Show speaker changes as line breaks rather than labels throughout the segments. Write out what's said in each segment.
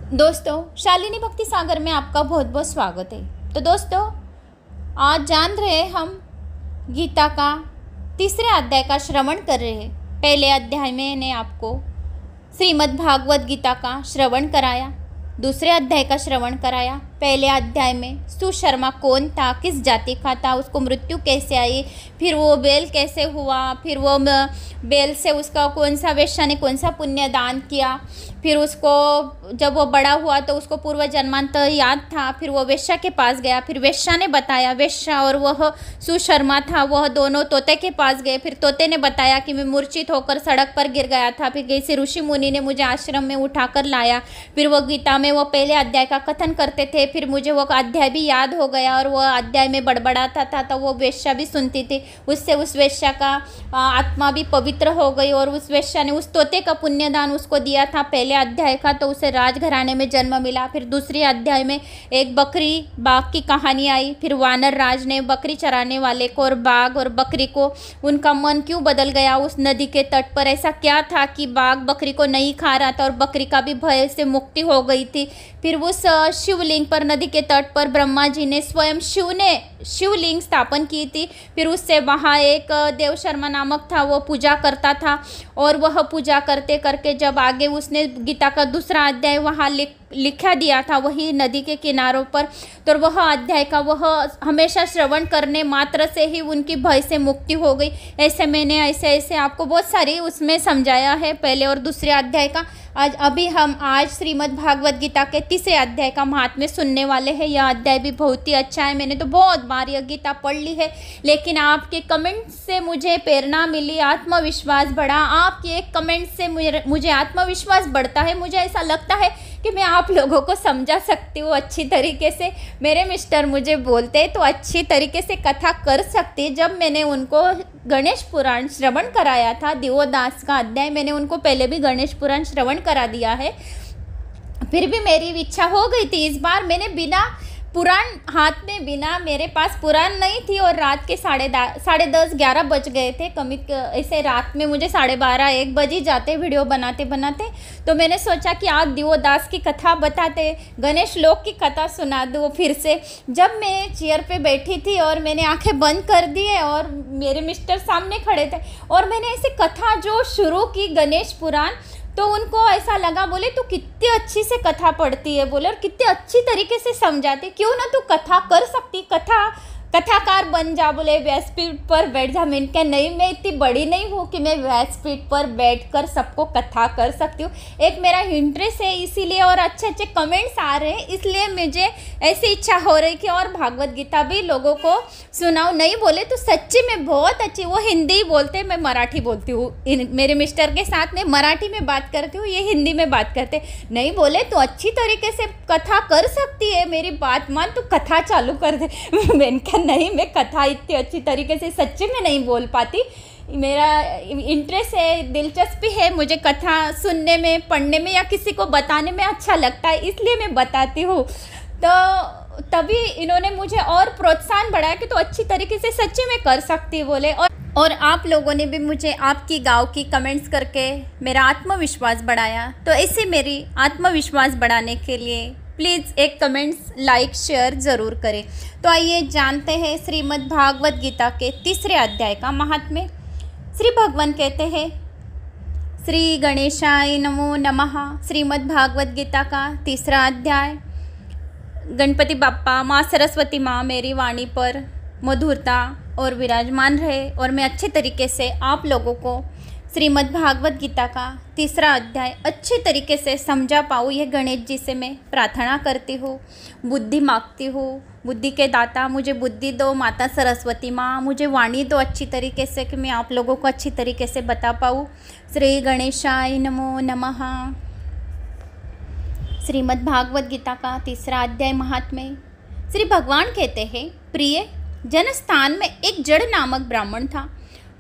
दोस्तों, शालिनी भक्ति सागर में आपका बहुत बहुत स्वागत है। तो दोस्तों, आज जान रहे हैं हम गीता का तीसरे अध्याय का श्रवण कर रहे हैं। पहले अध्याय में मैंने आपको श्रीमद् भागवत गीता का श्रवण कराया, दूसरे अध्याय का श्रवण कराया। पहले अध्याय में सुशर्मा कौन था, किस जाति का था, उसको मृत्यु कैसे आई, फिर वो बैल कैसे हुआ, फिर वो बैल से उसका कौन सा वेश्या ने कौन सा पुण्य दान किया, फिर उसको जब वो बड़ा हुआ तो उसको पूर्व जन्मांतर याद था, फिर वो वेश्या के पास गया, फिर वेश्या ने बताया, वेश्या और वह सुशर्मा था वह दोनों तोते के पास गए। फिर तोते ने बताया कि मैं मूर्छित होकर सड़क पर गिर गया था, फिर किसी ऋषि मुनि ने मुझे आश्रम में उठाकर लाया। फिर वो गीता में वो पहले अध्याय का कथन करते थे, फिर मुझे वो अध्याय भी याद हो गया और वह अध्याय में बड़बड़ाता था तो वो वेश्या भी सुनती थी, उससे उस वेश्या का आत्मा भी पवित्र हो गई और उस वेश्या ने उस तोते का पुण्यदान उसको दिया था पहले अध्याय का, तो उसे राजघराने में जन्म मिला। फिर दूसरे अध्याय में एक बकरी बाघ की कहानी आई, फिर वानर राज ने बकरी चराने वाले को और बाघ और बकरी को उनका मन क्यों बदल गया उस नदी के तट पर, ऐसा क्या था कि बाघ बकरी को नहीं खा रहा था और बकरी का भी भय से मुक्ति हो गई थी। फिर उस शिवलिंग पर नदी के तट पर ब्रह्मा जी ने स्वयं शिव ने शिवलिंग स्थापन की थी। फिर उससे वहाँ एक देव शर्मा नामक था, वो पूजा करता था और वह पूजा करते करके जब आगे उसने गीता का दूसरा अध्याय वहाँ लिखा दिया था वही नदी के किनारों पर, तो वह अध्याय का वह हमेशा श्रवण करने मात्र से ही उनकी भय से मुक्ति हो गई। ऐसे मैंने ऐसे आपको बहुत सारी उसमें समझाया है पहले और दूसरे अध्याय का। आज श्रीमद् भागवत गीता के तीसरे अध्याय का महात्म्य सुनने वाले हैं। यह अध्याय भी बहुत ही अच्छा है, मैंने तो बहुत बार यह गीता पढ़ ली है, लेकिन आपके कमेंट से मुझे प्रेरणा मिली, आत्मविश्वास बढ़ा। आपके एक कमेंट से मुझे आत्मविश्वास बढ़ता है, मुझे ऐसा लगता है कि मैं आप लोगों को समझा सकती हूँ अच्छी तरीके से। मेरे मिस्टर मुझे बोलते तो अच्छी तरीके से कथा कर सकती। जब मैंने उनको गणेश पुराण श्रवण कराया था, दिवोदास का अध्याय, मैंने उनको पहले भी गणेश पुराण श्रवण करा दिया है, फिर भी मेरी इच्छा हो गई थी इस बार। मैंने बिना पुराण हाथ में, बिना मेरे पास पुराण नहीं थी और रात के 10:30 11 बज गए थे, ऐसे रात में मुझे 12:30 1 बज ही जाते वीडियो बनाते बनाते। तो मैंने सोचा कि आज दिवोदास की कथा बताते, गणेश लोक की कथा सुना दूँ फिर से। जब मैं चेयर पे बैठी थी और मैंने आंखें बंद कर दी और मेरे मिस्टर सामने खड़े थे और मैंने ऐसे कथा जो शुरू की गणेश पुराण, तो उनको ऐसा लगा, बोले तू कितनी अच्छी से कथा पढ़ती है, बोले और कितनी अच्छी तरीके से समझाती, क्यों ना तू कथा कर सकती, कथाकार बन जा, बोले व्यासपीठ पर बैठ जा। मैंने कहा नहीं, मैं इतनी बड़ी नहीं हूँ कि मैं व्यासपीठ पर बैठकर सबको कथा कर सकती हूँ। एक मेरा इंटरेस्ट है इसीलिए, और अच्छे अच्छे कमेंट्स आ रहे हैं इसलिए मुझे ऐसी इच्छा हो रही कि और भागवत गीता भी लोगों को सुनाऊँ। नहीं बोले तो सच्ची में बहुत अच्छी, वो हिंदी बोलते, मैं मराठी बोलती हूँ, मेरे मिस्टर के साथ में मराठी में बात करती हूँ, ये हिंदी में बात करते। नहीं बोले तो अच्छी तरीके से कथा कर सकती है, मेरी बात मान, तो कथा चालू कर दे। मैंने नहीं, मैं कथा इतनी अच्छी तरीके से सच्ची में नहीं बोल पाती। मेरा इंटरेस्ट है, दिलचस्पी है, मुझे कथा सुनने में, पढ़ने में या किसी को बताने में अच्छा लगता है, इसलिए मैं बताती हूँ। तो तभी इन्होंने मुझे और प्रोत्साहन बढ़ाया कि तो अच्छी तरीके से सच्ची में कर सकती बोले। और आप लोगों ने भी मुझे आपकी गाँव की कमेंट्स करके मेरा आत्मविश्वास बढ़ाया। तो ऐसे मेरी आत्मविश्वास बढ़ाने के लिए प्लीज़ एक कमेंट्स, लाइक, शेयर ज़रूर करें। तो आइए जानते हैं श्रीमद् भागवत गीता के तीसरे अध्याय का महात्म्य। श्री भगवान कहते हैं, श्री गणेशाय नमो नमः। श्रीमद् भागवत गीता का तीसरा अध्याय। गणपति बाप्पा, माँ सरस्वती माँ मेरी वाणी पर मधुरता और विराजमान रहे और मैं अच्छे तरीके से आप लोगों को श्रीमद् भागवत गीता का तीसरा अध्याय अच्छे तरीके से समझा पाऊँ, यह गणेश जी से मैं प्रार्थना करती हूँ, बुद्धि मांगती हूँ। बुद्धि के दाता मुझे बुद्धि दो, माता सरस्वती माँ मुझे वाणी दो अच्छी तरीके से कि मैं आप लोगों को अच्छी तरीके से बता पाऊँ। श्री गणेशाय नमो नमः। श्रीमद् भागवत गीता का तीसरा अध्याय महात्म्य। श्री भगवान कहते हैं, प्रिय, जनस्थान में एक जड़ नामक ब्राह्मण था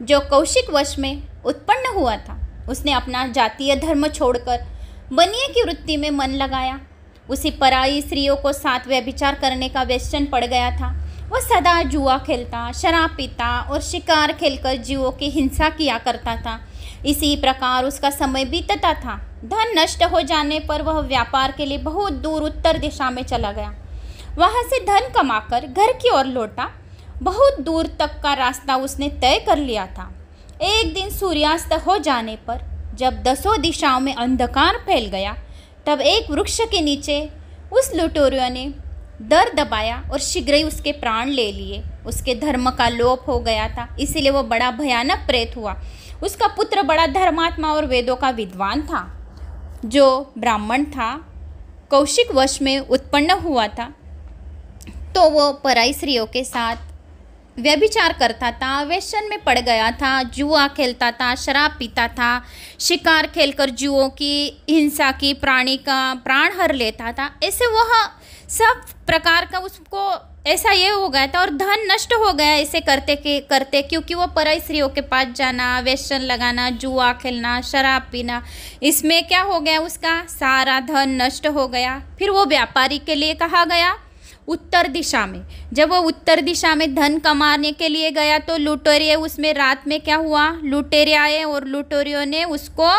जो कौशिक वश में उत्पन्न हुआ था। उसने अपना जातीय धर्म छोड़कर बनिए की वृत्ति में मन लगाया। उसी पराई स्त्रियों को साथ व्यभिचार करने का व्यसन पड़ गया था। वह सदा जुआ खेलता, शराब पीता और शिकार खेलकर जीवों की हिंसा किया करता था। इसी प्रकार उसका समय बीतता था। धन नष्ट हो जाने पर वह व्यापार के लिए बहुत दूर उत्तर दिशा में चला गया। वहाँ से धन कमाकर घर की ओर लौटा। बहुत दूर तक का रास्ता उसने तय कर लिया था। एक दिन सूर्यास्त हो जाने पर जब दसों दिशाओं में अंधकार फैल गया, तब एक वृक्ष के नीचे उस लुटेरियों ने दर दबाया और शीघ्र ही उसके प्राण ले लिए। उसके धर्म का लोप हो गया था, इसीलिए वो बड़ा भयानक प्रेत हुआ। उसका पुत्र बड़ा धर्मात्मा और वेदों का विद्वान था, जो ब्राह्मण था, कौशिक वश में उत्पन्न हुआ था। तो वो पराई स्त्रियों के साथ व्यभिचार करता था, व्यसन में पड़ गया था, जुआ खेलता था, शराब पीता था, शिकार खेलकर जुओं की हिंसा की प्राणी का प्राण हर लेता था। ऐसे वह सब प्रकार का उसको ऐसा ये हो गया था और धन नष्ट हो गया ऐसे करते क्योंकि वो पराई स्त्रियों के पास जाना, व्यसन लगाना, जुआ खेलना, शराब पीना, इसमें क्या हो गया, उसका सारा धन नष्ट हो गया। फिर वो व्यापारी के लिए कहा गया उत्तर दिशा में। जब वो उत्तर दिशा में धन कमाने के लिए गया तो लुटेरिये उसमें रात में क्या हुआ, लुटेरे आए और लुटेरियों ने उसको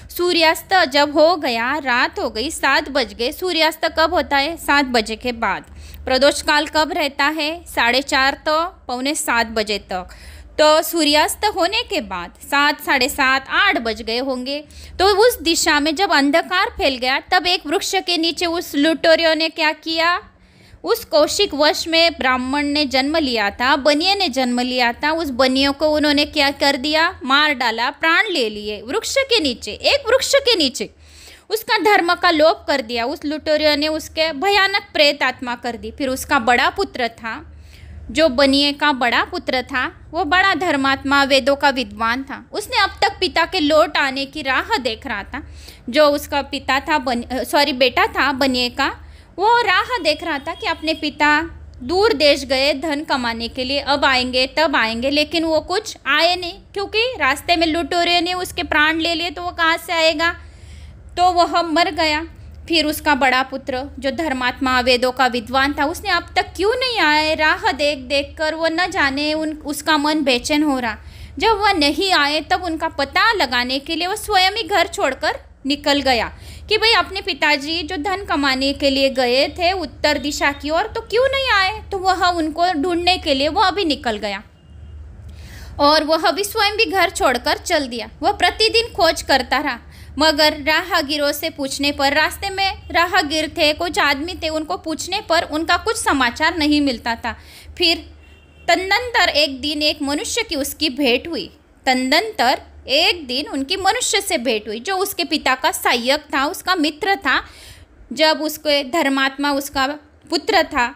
सूर्यास्त जब हो गया, रात हो गई, 7 बज गए। सूर्यास्त कब होता है? 7 बजे के बाद। प्रदोष काल कब रहता है? 4:30 तो पौने 7 बजे तक। तो सूर्यास्त होने के बाद 7, 7:30, 8 बज गए होंगे। तो उस दिशा में जब अंधकार फैल गया, तब एक वृक्ष के नीचे उस लुटेरियों ने क्या किया, उस कौशिक वश में ब्राह्मण ने जन्म लिया था, बनिए ने जन्म लिया था, उस बनियों को उन्होंने क्या कर दिया, मार डाला, प्राण ले लिए वृक्ष के नीचे, एक वृक्ष के नीचे। उसका धर्म का लोप कर दिया। उस लुटेरियों ने उसके भयानक प्रेत आत्मा कर दी। फिर उसका बड़ा पुत्र था, जो बनिए का बड़ा पुत्र था, वो बड़ा धर्मात्मा, वेदों का विद्वान था। उसने अब तक पिता के लौट आने की राह देख रहा था। जो उसका पिता था बेटा था बनिए का, वो राह देख रहा था कि अपने पिता दूर देश गए धन कमाने के लिए, अब आएंगे तब आएंगे, लेकिन वो कुछ आए नहीं क्योंकि रास्ते में लुटेरे ने उसके प्राण ले लिए, तो वो कहाँ से आएगा, तो वह मर गया। फिर उसका बड़ा पुत्र जो धर्मात्मा वेदों का विद्वान था, उसने अब तक क्यों नहीं आए, राह देख देख कर वो न जाने उसका मन बेचैन हो रहा। जब वह नहीं आए तब उनका पता लगाने के लिए वो स्वयं ही घर छोड़कर निकल गया कि भाई अपने पिताजी जो धन कमाने के लिए गए थे उत्तर दिशा की ओर, तो क्यों नहीं आए। तो वह उनको ढूंढने के लिए वो अभी निकल गया और वह भी स्वयं भी घर छोड़कर चल दिया। वह प्रतिदिन खोज करता रहा, मगर राहगीरों से पूछने पर, रास्ते में राहगीर थे, कुछ आदमी थे, उनको पूछने पर उनका कुछ समाचार नहीं मिलता था। फिर तदनंतर एक दिन एक मनुष्य की उसकी भेंट हुई। तदनंतर एक दिन उनकी मनुष्य से भेंट हुई जो उसके पिता का सहायक था, उसका मित्र था। जब उसके धर्मात्मा उसका पुत्र था,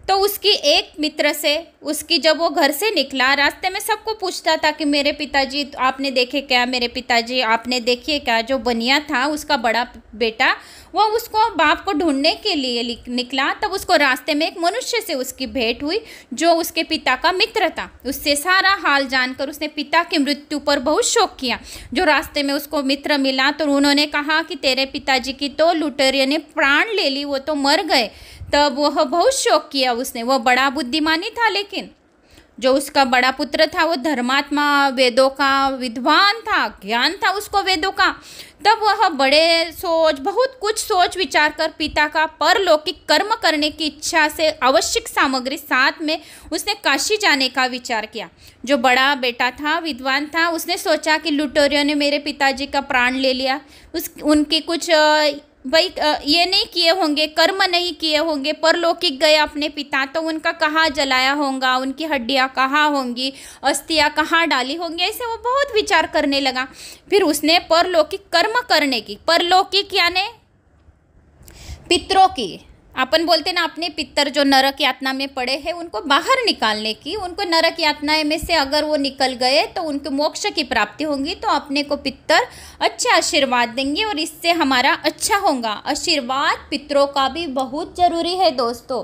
तो उसकी एक मित्र से उसकी जब वो घर से निकला, रास्ते में सबको पूछता था कि मेरे पिताजी आपने देखे क्या, मेरे पिताजी आपने देखिए क्या। जो बनिया था उसका बड़ा बेटा, वो उसको बाप को ढूंढने के लिए निकला। तब उसको रास्ते में एक मनुष्य से उसकी भेंट हुई जो उसके पिता का मित्र था। उससे सारा हाल जानकर उसने पिता की मृत्यु पर बहुत शोक किया। जो रास्ते में उसको मित्र मिला तो उन्होंने कहा कि तेरे पिताजी की तो लुटेरियों ने प्राण ले ली, वो तो मर गए। तब वह बहुत शोक किया उसने। वह बड़ा बुद्धिमानी था, लेकिन जो उसका बड़ा पुत्र था वो धर्मात्मा वेदों का विद्वान था, ज्ञान था उसको वेदों का। तब वह बहुत कुछ सोच विचार कर पिता का परलौकिक कर्म करने की इच्छा से आवश्यक सामग्री साथ में उसने काशी जाने का विचार किया। जो बड़ा बेटा था, विद्वान था, उसने सोचा कि लुटेरियों ने मेरे पिताजी का प्राण ले लिया, उनके कुछ भाई ये नहीं किए होंगे, कर्म नहीं किए होंगे, परलौकिक गए अपने पिता, तो उनका कहाँ जलाया होगा, उनकी हड्डियाँ कहाँ होंगी, अस्थियाँ कहाँ डाली होंगी, ऐसे वो बहुत विचार करने लगा। फिर उसने परलौकिक कर्म करने की, परलौकिक यानी पितरों की, अपन बोलते ना अपने पितर जो नरक यातना में पड़े हैं उनको बाहर निकालने की, उनको नरक यातना में से अगर वो निकल गए तो उनको मोक्ष की प्राप्ति होगी। तो अपने को पितर अच्छे आशीर्वाद देंगे और इससे हमारा अच्छा होगा। आशीर्वाद पितरों का भी बहुत ज़रूरी है दोस्तों।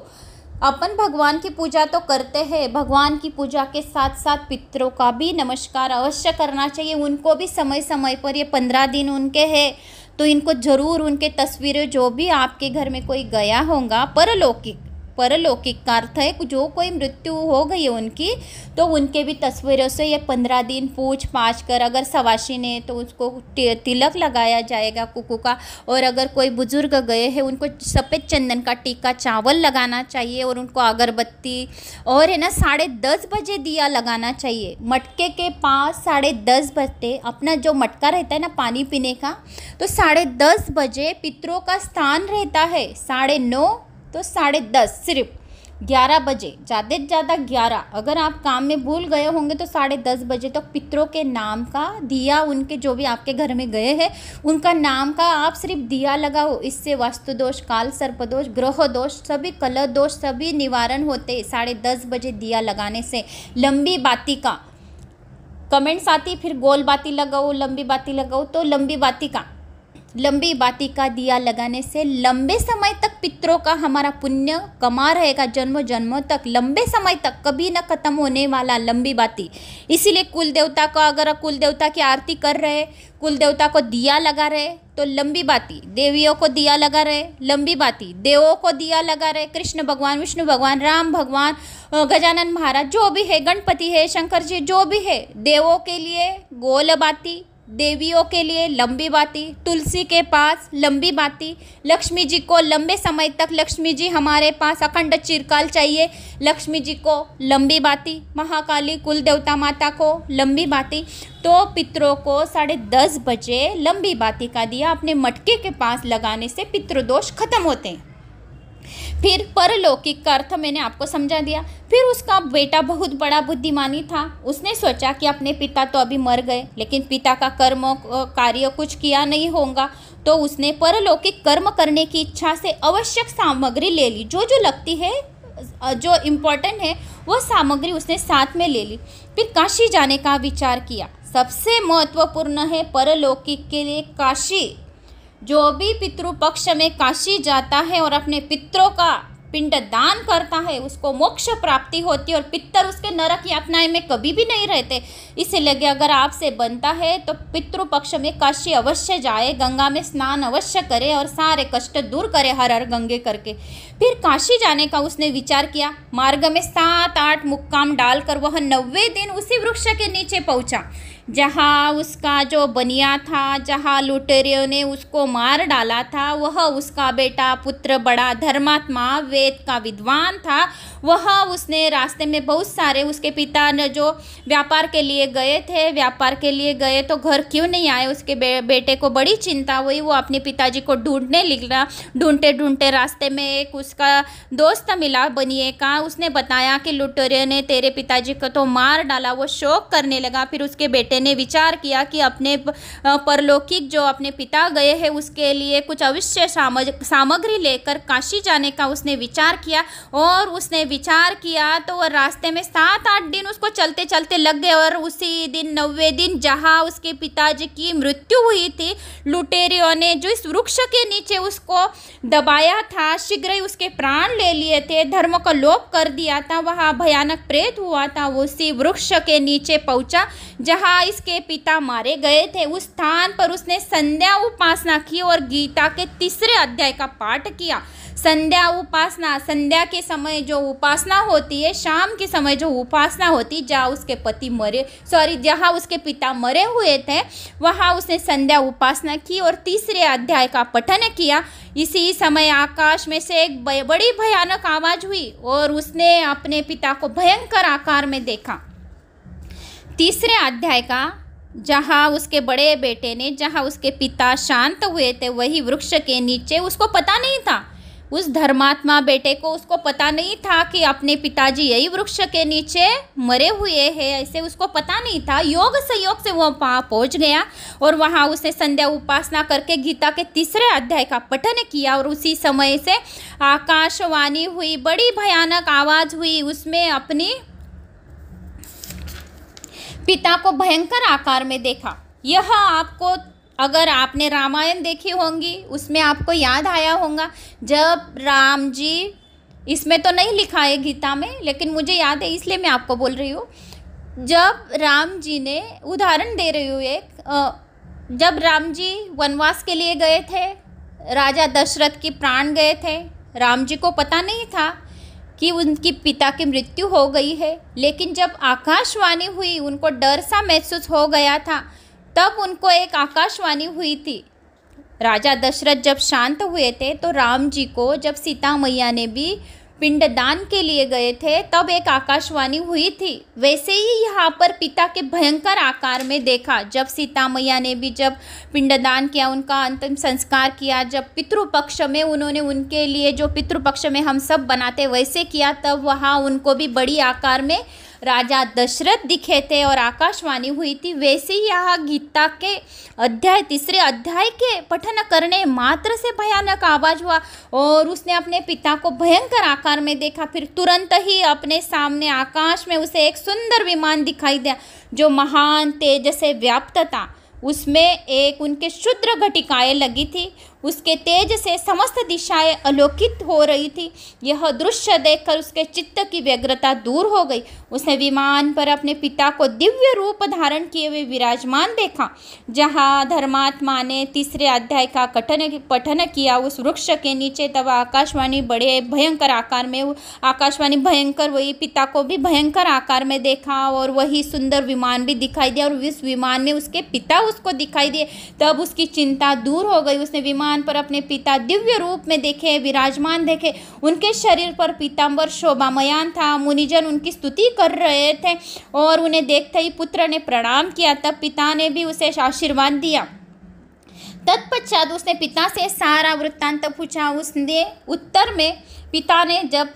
अपन भगवान की पूजा तो करते हैं, भगवान की पूजा के साथ साथ पितरों का भी नमस्कार अवश्य करना चाहिए। उनको भी समय समय पर, ये 15 दिन उनके हैं तो इनको ज़रूर उनके तस्वीरें, जो भी आपके घर में कोई गया होगा परलौकिक, परलौकिक का अर्थ है जो कोई मृत्यु हो गई है उनकी, तो उनके भी तस्वीरों से ये 15 दिन पूछ पाछ कर, अगर सवासिन है तो उसको तिलक लगाया जाएगा कुकू का, और अगर कोई बुजुर्ग गए हैं उनको सफ़ेद चंदन का टीका चावल लगाना चाहिए, और उनको अगरबत्ती और है ना 10:30 बजे दिया लगाना चाहिए। मटके के पास 10:30 बजे अपना जो मटका रहता है ना पानी पीने का, तो 10:30 बजे पितरों का स्थान रहता है। 9:30 तो 10:30, सिर्फ 11 बजे, ज़्यादा से ज़्यादा 11। अगर आप काम में भूल गए होंगे तो 10:30 बजे तक पितरों के नाम का दिया, उनके जो भी आपके घर में गए हैं उनका नाम का आप सिर्फ दिया लगाओ। इससे वास्तु दोष, काल सर्प दोष, ग्रह दोष, सभी कलह दोष सभी निवारण होते 10:30 बजे दिया लगाने से। लंबी बाती का कमेंट्स आती, फिर गोल बाती लगाओ, लंबी बाती लगाओ, तो लंबी बाती का दिया लगाने से लंबे समय तक पितरों का हमारा पुण्य कमा रहेगा, जन्म जन्मों तक, लंबे समय तक कभी न खत्म होने वाला लंबी बाती। इसीलिए कुल देवता को, अगर कुल देवता की आरती कर रहे, कुल देवता को दिया लगा रहे तो लंबी बाती, देवियों को दिया लगा रहे लंबी बाती, देवों को दिया लगा रहे, कृष्ण भगवान, विष्णु भगवान, राम भगवान, गजानन महाराज जो भी है, गणपति है, शंकर जी जो भी है, देवों के लिए गोल बाती, देवियों के लिए लंबी बाती, तुलसी के पास लंबी बाती, लक्ष्मी जी को लंबे समय तक, लक्ष्मी जी हमारे पास अखंड चिरकाल चाहिए, लक्ष्मी जी को लंबी बाती, महाकाली कुल देवता माता को लंबी बाती। तो पितरों को 10:30 बजे लंबी बाती का दिया अपने मटके के पास लगाने से पितृदोष खत्म होते हैं। फिर परलौकिक का अर्थ मैंने आपको समझा दिया। फिर उसका बेटा बहुत बड़ा बुद्धिमानी था, उसने सोचा कि अपने पिता तो अभी मर गए, लेकिन पिता का कर्म कार्य कुछ किया नहीं होगा, तो उसने परलौकिक कर्म करने की इच्छा से आवश्यक सामग्री ले ली, जो जो लगती है, जो इम्पोर्टेंट है वो सामग्री उसने साथ में ले ली। फिर काशी जाने का विचार किया। सबसे महत्वपूर्ण है परलौकिक के लिए काशी। जो भी पितृपक्ष में काशी जाता है और अपने पितरों का पिंड दान करता है उसको मोक्ष प्राप्ति होती है, और पितर उसके नरक यातनाएं में कभी भी नहीं रहते। इसलिए अगर आपसे बनता है तो पितृपक्ष में काशी अवश्य जाए, गंगा में स्नान अवश्य करे और सारे कष्ट दूर करे हर हर गंगे करके। फिर काशी जाने का उसने विचार किया। मार्ग में 7-8 मुक्काम डालकर वह 90 दिन उसी वृक्ष के नीचे पहुंचा जहाँ उसका जो बनिया था, जहाँ लुटेरियों ने उसको मार डाला था। वह उसका बेटा पुत्र बड़ा धर्मात्मा वेद का विद्वान था। वह उसने रास्ते में बहुत सारे, उसके पिता ने जो व्यापार के लिए गए तो घर क्यों नहीं आए, उसके बेटे को बड़ी चिंता हुई। वो अपने पिताजी को ढूंढने निकला। ढूंढते ढूंढते रास्ते में एक उसका दोस्त मिला बनिए का। उसने बताया कि लुटेरियों ने तेरे पिताजी को तो मार डाला। वो शोक करने लगा। फिर उसके बेटे ने विचार किया कि अपने परलौकिक जो अपने पिता गए हैं उसके लिए कुछ अवश्य सामग्री लेकर काशी जाने का उसने विचार किया। और उसने विचार किया तो वह रास्ते में 7-8 दिन उसको चलते चलते लग गए, और उसी दिन 90 दिन जहाँ उसके पिताजी की मृत्यु हुई थी, लुटेरियों ने जो इस वृक्ष के नीचे उसको दबाया था, शीघ्र ही उसके प्राण ले लिए थे, धर्म का लोप कर दिया था, वहाँ भयानक प्रेत हुआ था। वो उसी वृक्ष के नीचे पहुंचा जहाँ इसके पिता मारे गए थे। उस स्थान पर उसने संध्या उपासना की और गीता के 3 अध्याय का पाठ किया। संध्या उपासना, संध्या के समय जो उपासना होती है, शाम के समय जो उपासना होती है, जहाँ उसके पिता मरे हुए थे वहाँ उसने संध्या उपासना की और 3 अध्याय का पठन किया। इसी समय आकाश में से एक बड़ी भयानक आवाज हुई और उसने अपने पिता को भयंकर आकार में देखा। 3 अध्याय का, जहाँ उसके बड़े बेटे ने, जहाँ उसके पिता शांत हुए थे, वही वृक्ष के नीचे, उसको पता नहीं था, उस धर्मात्मा बेटे को उसको पता नहीं था कि अपने पिताजी यही वृक्ष के नीचे मरे हुए हैं, ऐसे उसको पता नहीं था। योग संयोग से वो वहाँ पहुँच गया और वहाँ उसने संध्या उपासना करके गीता के 3 अध्याय का पठन किया। और उसी समय से आकाशवाणी हुई, बड़ी भयानक आवाज़ हुई, उसमें अपनी पिता को भयंकर आकार में देखा। यह आपको, अगर आपने रामायण देखी होंगी उसमें आपको याद आया होगा, जब राम जी, इसमें तो नहीं लिखा है गीता में लेकिन मुझे याद है इसलिए मैं आपको बोल रही हूँ, जब राम जी ने, उदाहरण दे रही हूँ एक, जब राम जी वनवास के लिए गए थे, राजा दशरथ के प्राण गए थे, राम जी को पता नहीं था कि उनकी पिता की मृत्यु हो गई है, लेकिन जब आकाशवाणी हुई उनको डर सा महसूस हो गया था। तब उनको एक आकाशवाणी हुई थी। राजा दशरथ जब शांत हुए थे तो राम जी को जब सीता मैया ने भी पिंडदान के लिए गए थे तब एक आकाशवाणी हुई थी। वैसे ही यहाँ पर पिता के भयंकर आकार में देखा। जब सीता मैया ने भी जब पिंडदान किया, उनका अंतिम संस्कार किया, जब पितृपक्ष में उन्होंने उनके लिए जो पितृपक्ष में हम सब बनाते वैसे किया, तब वहाँ उनको भी बड़ी आकार में राजा दशरथ दिखे थे और आकाशवाणी हुई थी। वैसे ही यहाँ गीता के तीसरे अध्याय के पठन करने मात्र से भयानक आवाज हुआ और उसने अपने पिता को भयंकर आकार में देखा। फिर तुरंत ही अपने सामने आकाश में उसे एक सुंदर विमान दिखाई दिया जो महान तेज से व्याप्त था। उसमें एक उनके क्षुद्र घटिकाएं लगी थी। उसके तेज से समस्त दिशाएं आलोकित हो रही थी। यह दृश्य देखकर उसके चित्त की व्यग्रता दूर हो गई। उसने विमान पर अपने पिता को दिव्य रूप धारण किए हुए विराजमान देखा। जहाँ धर्मात्मा ने तीसरे अध्याय का पठन किया उस वृक्ष के नीचे, तब आकाशवाणी बड़े भयंकर आकार में, आकाशवाणी भयंकर, वही पिता को भी भयंकर आकार में देखा और वही सुंदर विमान भी दिखाई दिया और इस विमान में उसके पिता उसको दिखाई दिए। तब उसकी चिंता दूर हो गई। उसने विमान पर अपने पिता दिव्य रूप में देखे, विराजमान देखे। उनके शरीर पर पीतांबर शोभामयान था। मुनिजन उनकी स्तुति कर रहे थे और उन्हें देखते ही पुत्र ने प्रणाम किया। तब पिता ने भी उसे आशीर्वाद दिया। तत्पश्चात उसने पिता से सारा वृत्तांत पूछा। उसने उत्तर में पिता ने जब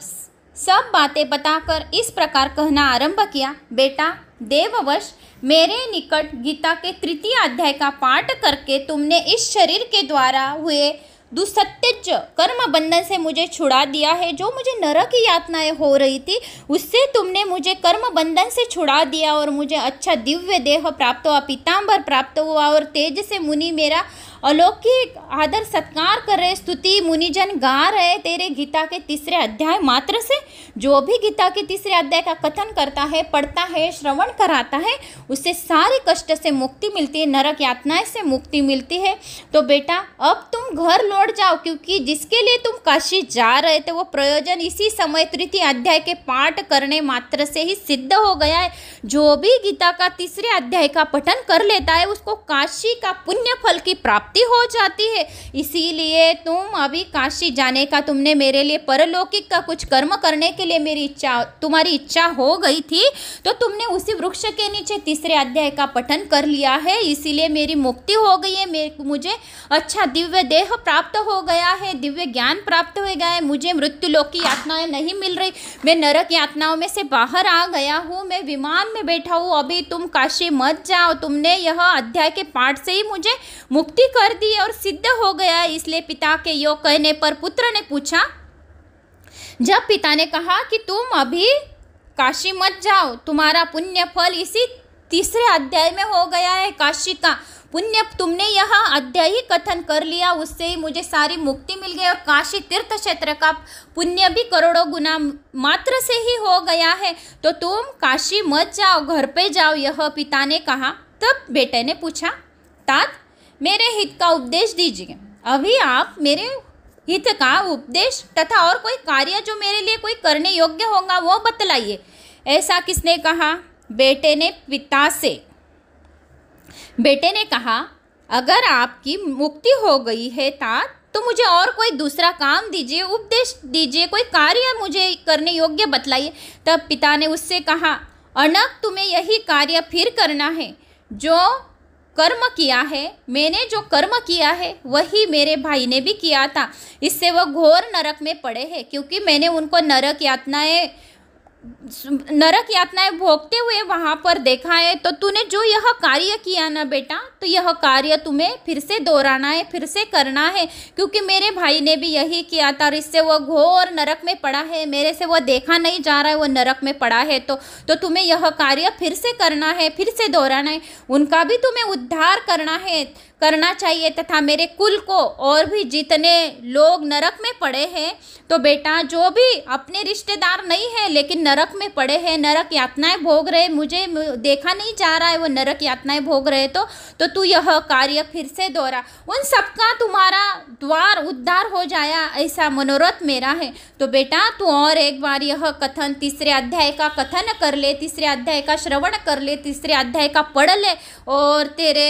सब बातें बताकर इस प्रकार कहना आरंभ किया, बेटा, देववश मेरे निकट गीता के तृतीय अध्याय का पाठ करके तुमने इस शरीर के द्वारा हुए दुस्सत्यज कर्म बंधन से मुझे छुड़ा दिया है। जो मुझे नरक की यातनाएं हो रही थी उससे तुमने मुझे कर्म बंधन से छुड़ा दिया और मुझे अच्छा दिव्य देह प्राप्त हुआ, पीतांबर प्राप्त हुआ और तेज से मुनि मेरा अलौकिक आदर सत्कार कर रहे, स्तुति मुनिजन गा रहे तेरे गीता के तीसरे अध्याय मात्र से। जो भी गीता के तीसरे अध्याय का कथन करता है, पढ़ता है, श्रवण कराता है, उससे सारे कष्ट से मुक्ति मिलती है, नरक यातनाएं से मुक्ति मिलती है। तो बेटा, अब तुम घर लौट जाओ, क्योंकि जिसके लिए तुम काशी जा रहे थे वो प्रयोजन इसी समय तृतीय अध्याय के पाठ करने मात्र से ही सिद्ध हो गया है। जो भी गीता का तीसरे अध्याय का पठन कर लेता है उसको काशी का पुण्य फल की प्राप्ति हो जाती है। इसीलिए तुम अभी काशी जाने का, तुमने मेरे लिए परलौकिक का कुछ कर्म करने के लिए तुम्हारी इच्छा हो गई थी, तो तुमने उसी वृक्ष के नीचे तीसरे अध्याय का पठन कर लिया है। इसीलिए मेरी मुक्ति हो गई है, मुझे अच्छा दिव्य देह प्राप्त हो गया है, दिव्य ज्ञान प्राप्त हो गया है, मुझे मृत्यु लोक की यातनाएं नहीं मिल रही, मैं नरक यातनाओं में से बाहर आ गया हूँ, मैं विमान में बैठा हूँ। अभी तुम काशी मत जाओ, तुमने यह अध्याय के पाठ से ही मुझे मुक्ति कर दी और सिद्ध हो गया। इसलिए पिता के यो कहने पर पुत्र ने पूछा, जब पिता ने कहा कि तुम अभी काशी मत जाओ, तुम्हारा पुण्य फल इसी तीसरे अध्याय में हो गया है, काशी का पुण्य, तुमने यह अध्याय ही कथन कर लिया, उससे ही मुझे सारी मुक्ति मिल गई और काशी तीर्थ क्षेत्र का पुण्य भी करोड़ों गुना मात्र से ही हो गया है, तो तुम काशी मत जाओ, घर पे जाओ, यह पिता ने कहा। तब बेटे ने पूछा, तात, मेरे हित का उपदेश दीजिए। अभी आप मेरे हित का उपदेश तथा और कोई कार्य जो मेरे लिए कोई करने योग्य होगा वो बतलाइए। ऐसा किसने कहा? बेटे ने पिता से। बेटे ने कहा, अगर आपकी मुक्ति हो गई है तात, तो मुझे और कोई दूसरा काम दीजिए, उपदेश दीजिए, कोई कार्य मुझे करने योग्य बतलाइए। तब पिता ने उससे कहा, अनक, तुम्हें यही कार्य फिर करना है जो कर्म किया है। मैंने जो कर्म किया है वही मेरे भाई ने भी किया था, इससे वह घोर नरक में पड़े हैं, क्योंकि मैंने उनको नरक यातनाएं भोगते हुए वहाँ पर देखा है। तो तूने जो यह कार्य किया ना बेटा, तो यह कार्य तुम्हें फिर से दोहराना है, फिर से करना है, क्योंकि मेरे भाई ने भी यही किया था और इससे वह घोर नरक में पड़ा है, मेरे से वह देखा नहीं जा रहा है, वह नरक में पड़ा है। तो तुम्हें यह कार्य फिर से करना है, फिर से दोहराना है, उनका भी तुम्हें उद्धार करना है। करना चाहिए तथा मेरे कुल को और भी जितने लोग नरक में पड़े हैं, तो बेटा जो भी अपने रिश्तेदार नहीं है लेकिन नरक में पड़े हैं, नरक यातनाएं भोग रहे, मुझे देखा नहीं जा रहा है वो नरक यातनाएं भोग रहे, तो तू यह कार्य फिर से दोहरा, उन सबका तुम्हारा द्वार उद्धार हो जाए, ऐसा मनोरथ मेरा है। तो बेटा तू और एक बार यह कथन तीसरे अध्याय का कथन कर ले, तीसरे अध्याय का श्रवण कर ले, तीसरे अध्याय का पढ़ ले, और तेरे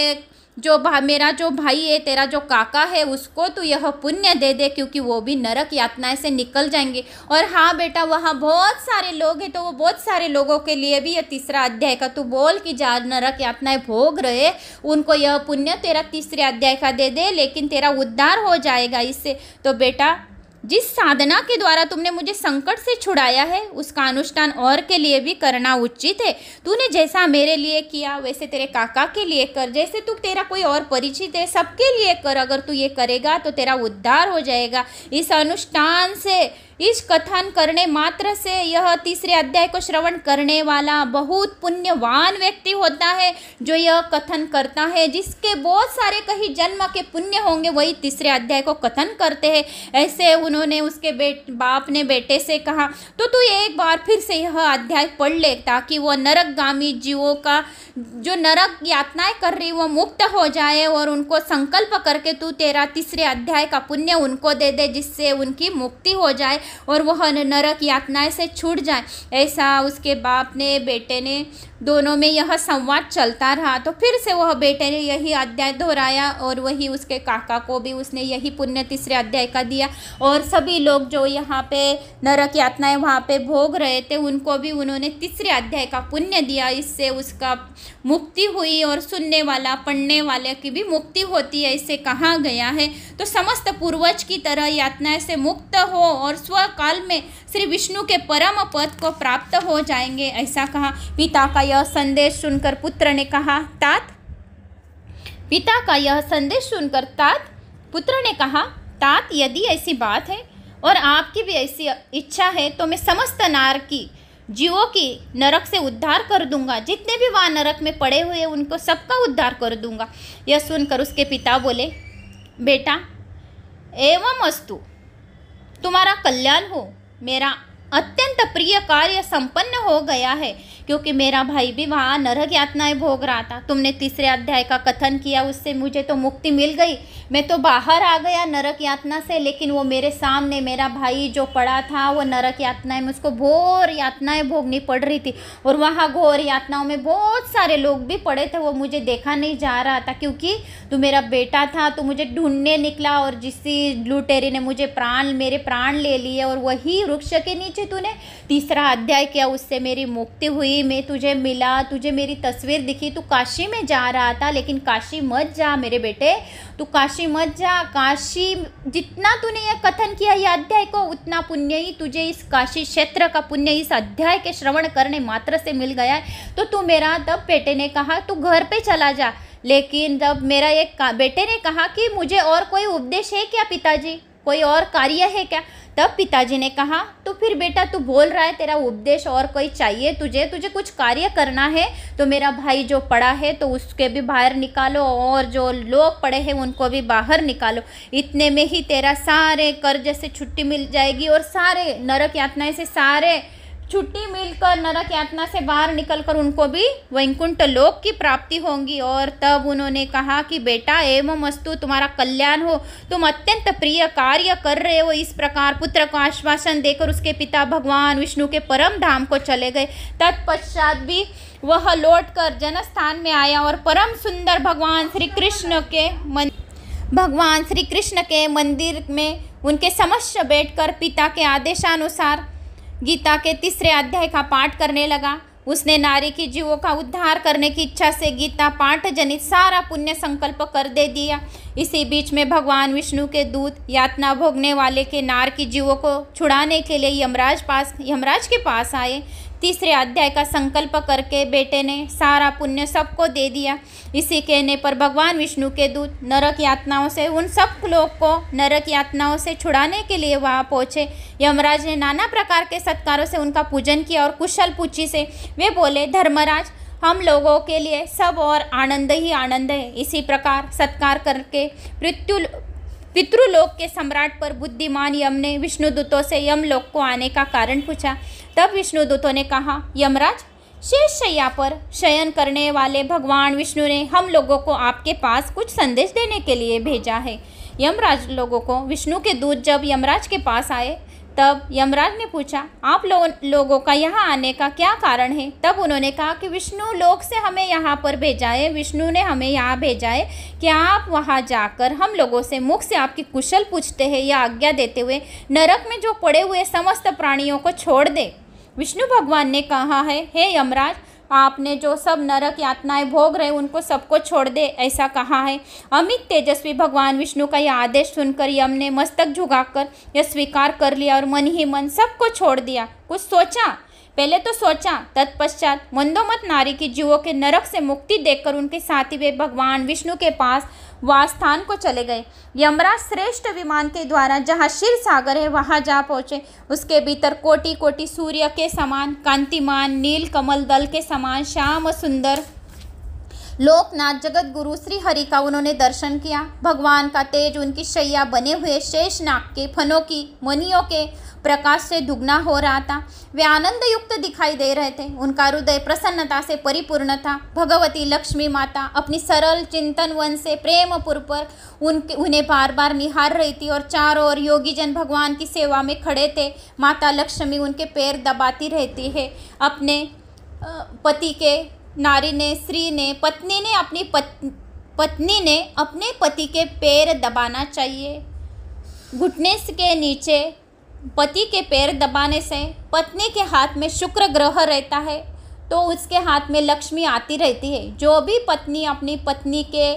मेरा जो भाई है, तेरा जो काका है, उसको तू यह पुण्य दे दे, क्योंकि वो भी नरक यातनाएं से निकल जाएंगे। और हाँ बेटा, वहाँ बहुत सारे लोग हैं, तो वो बहुत सारे लोगों के लिए भी यह तीसरा अध्याय का तू बोल कि जा नरक यातनाएं भोग रहे, उनको यह पुण्य तेरा तीसरे अध्याय का दे दे, लेकिन तेरा उद्धार हो जाएगा इससे। तो बेटा जिस साधना के द्वारा तुमने मुझे संकट से छुड़ाया है, उसका अनुष्ठान और के लिए भी करना उचित है। तूने जैसा मेरे लिए किया वैसे तेरे काका के लिए कर, जैसे तू तेरा कोई और परिचित है सबके लिए कर। अगर तू ये करेगा तो तेरा उद्धार हो जाएगा। इस अनुष्ठान से, इस कथन करने मात्र से यह तीसरे अध्याय को श्रवण करने वाला बहुत पुण्यवान व्यक्ति होता है, जो यह कथन करता है। जिसके बहुत सारे कहीं जन्म के पुण्य होंगे वही तीसरे अध्याय को कथन करते हैं। ऐसे उन्होंने उसके बाप ने बेटे से कहा, तो तू एक बार फिर से यह अध्याय पढ़ ले, ताकि वह नरकगामी जीवों का जो नरक यातनाएं कर रही वो मुक्त हो जाए, और उनको संकल्प करके तू तेरा तीसरे अध्याय का पुण्य उनको दे दे, जिससे उनकी मुक्ति हो जाए और वह नरक यातनाएं से छूट जाए। ऐसा उसके बाप ने बेटे ने, दोनों में यह संवाद चलता रहा। तो फिर से वह बेटे ने यही अध्याय दोहराया, और वही उसके काका को भी उसने यही पुण्य तीसरे अध्याय का दिया। और सभी लोग जो यहाँ पे नरक यातनाएं वहाँ पे भोग रहे थे, उनको भी उन्होंने तीसरे अध्याय का पुण्य दिया। इससे उसका मुक्ति हुई, और सुनने वाला, पढ़ने वाले की भी मुक्ति होती है, इसे कहा गया है। तो समस्त पूर्वज की तरह यातनाएं से मुक्त हो और स्वकाल में श्री विष्णु के परम पद को प्राप्त हो जाएंगे, ऐसा कहा। पिता का यह संदेश सुनकर पुत्र ने कहा, पिता का यह संदेश सुनकर पुत्र ने कहा, तात यदि ऐसी बात है और आपकी भी ऐसी इच्छा है, तो मैं समस्त जीवों की नरक से उद्धार कर दूंगा। जितने भी वहाँ नरक में पड़े हुए उनको सबका उद्धार कर दूंगा। यह सुनकर उसके पिता बोले, बेटा एवं अस्तु, तुम्हारा कल्याण हो, मेरा अत्यंत प्रिय कार्य संपन्न हो गया है, क्योंकि मेरा भाई भी वहाँ नरक यातनाएं भोग रहा था। तुमने तीसरे अध्याय का कथन किया, उससे मुझे तो मुक्ति मिल गई, मैं तो बाहर आ गया नरक यातना से। लेकिन वो मेरे सामने मेरा भाई जो पड़ा था, वो नरक यातनाएं में उसको घोर यातनाएं भोगनी पड़ रही थी, और वहाँ घोर यातनाओं में बहुत सारे लोग भी पड़े थे। वो मुझे देखा नहीं जा रहा था, क्योंकि तू मेरा बेटा था, तो मुझे ढूंढने निकला, और जिसकी लुटेरी ने मुझे मेरे प्राण ले लिए, और वही वृक्ष के नीचे तूने तीसरा अध्याय किया, उससे मेरी मुक्ति हुई। मैं तुझे मिला, तुझे मेरी तस्वीर दिखी, तू काशी में जा रहा था, लेकिन काशी मत जा मेरे बेटे, तू काशी मत जा। काशी जितना तूने यह कथन किया यह अध्याय को, उतना पुण्य ही तुझे इस काशी क्षेत्र का पुण्य इस अध्याय के श्रवण करने मात्र से मिल गया है। तो तू मेरा, तब बेटे ने कहा तू घर पे चला जा। लेकिन जब मेरा एक बेटे ने कहा कि मुझे और कोई उपदेश है क्या पिताजी, कोई और कार्य है क्या? तब पिताजी ने कहा, तो फिर बेटा तू बोल रहा है तेरा उपदेश और कोई चाहिए तुझे कुछ कार्य करना है, तो मेरा भाई जो पड़ा है तो उसके भी बाहर निकालो, और जो लोग पड़े हैं उनको भी बाहर निकालो। इतने में ही तेरा सारे कर्ज से छुट्टी मिल जाएगी, और सारे नरक यातनाएं से सारे छुट्टी मिलकर नरक यातना से बाहर निकलकर उनको भी वैकुंठ लोक की प्राप्ति होगी। और तब उन्होंने कहा कि बेटा एवं अस्तु, तुम्हारा कल्याण हो, तुम अत्यंत प्रिय कार्य कर रहे हो। इस प्रकार पुत्र को आश्वासन देकर उसके पिता भगवान विष्णु के परम धाम को चले गए। तत्पश्चात भी वह लौटकर जनस्थान में आया, और परम सुंदर भगवान श्री कृष्ण के मंदिर में उनके समक्ष बैठकर पिता के आदेशानुसार गीता के तीसरे अध्याय का पाठ करने लगा। उसने नारी की जीवों का उद्धार करने की इच्छा से गीता पाठ जनित सारा पुण्य संकल्प कर दे दिया। इसी बीच में भगवान विष्णु के दूत यातना भोगने वाले के नार की जीवों को छुड़ाने के लिए यमराज के पास आए। तीसरे अध्याय का संकल्प करके बेटे ने सारा पुण्य सबको दे दिया। इसी कहने पर भगवान विष्णु के दूत नरक यातनाओं से उन सब लोग को नरक यातनाओं से छुड़ाने के लिए वहाँ पहुँचे। यमराज ने नाना प्रकार के सत्कारों से उनका पूजन किया, और कुशल पूछी से वे बोले, धर्मराज हम लोगों के लिए सब और आनंद ही आनंद है। इसी प्रकार सत्कार करके पितृलोक के सम्राट पर बुद्धिमान यम ने विष्णुदूतों से यमलोक को आने का कारण पूछा। तब विष्णुदूतों ने कहा, यमराज, शेष शैया पर शयन करने वाले भगवान विष्णु ने हम लोगों को आपके पास कुछ संदेश देने के लिए भेजा है। यमराज लोगों को विष्णु के दूत जब यमराज के पास आए तब यमराज ने पूछा, आप लोगों का यहाँ आने का क्या कारण है। तब उन्होंने कहा कि विष्णु लोक से हमें यहाँ पर भेजा है, विष्णु ने हमें यहाँ भेजा है कि आप वहाँ जाकर हम लोगों से मुख से आपकी कुशल पूछते हैं या आज्ञा देते हुए नरक में जो पड़े हुए समस्त प्राणियों को छोड़ दे। विष्णु भगवान ने कहा है, हे यमराज, आपने जो सब नरक यातनाएं भोग रहे उनको सबको छोड़ दे, ऐसा कहा है। अमित तेजस्वी भगवान विष्णु का यह आदेश सुनकर यम ने मस्तक झुकाकर यह स्वीकार कर लिया और मन ही मन सबको छोड़ दिया। कुछ सोचा, पहले तो सोचा, तत्पश्चात मंदोमत नारी की जीवों के नरक से मुक्ति देकर उनके साथी वे भगवान विष्णु के पास वास्थान को चले गए। यमराज श्रेष्ठ विमान के द्वारा जहाँ क्षीर सागर है वहाँ जा पहुँचे। उसके भीतर कोटि कोटि सूर्य के समान कांतिमान, नील कमल दल के समान श्याम सुंदर लोकनाथ जगत गुरु श्री हरि का उन्होंने दर्शन किया। भगवान का तेज उनकी शैया बने हुए शेष नाग के फनों की मणियों के प्रकाश से दुगना हो रहा था। वे आनंद युक्त दिखाई दे रहे थे। उनका हृदय प्रसन्नता से परिपूर्ण था। भगवती लक्ष्मी माता अपनी सरल चिंतन वन से प्रेम पूर्वक उन्हें बार बार निहार रही थी और चारों ओर योगीजन भगवान की सेवा में खड़े थे। माता लक्ष्मी उनके पैर दबाती रहती है। अपने पति के नारी ने, स्त्री ने, पत्नी ने अपने पति के पैर दबाना चाहिए। घुटने के नीचे पति के पैर दबाने से पत्नी के हाथ में शुक्र ग्रह रहता है तो उसके हाथ में लक्ष्मी आती रहती है। जो भी पत्नी अपनी पत्नी के